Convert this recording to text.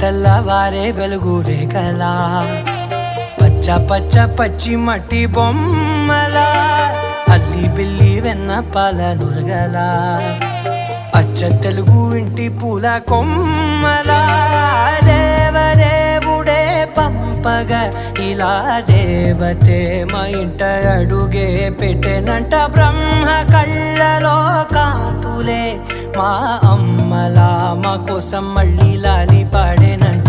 తెల్లవారే వెలుగు రేఖలా పచ్చ పచ్చ పచ్చి మట్టి బొమ్మలా అల్లి బిల్లి వెన్న పాల నురగలా అచ్చ తెలుగు ఇంటి పూల కొమ్మలా దేవదేవుడే పంపగా ఇలా దేవతే మా ఇంట అడుగే పెట్టెనంట బ్రహ్మ కళ్ళలో కాంతులే మా అమ్మలా మా కోసం మళ్ళీ లాలి పాడేనంట.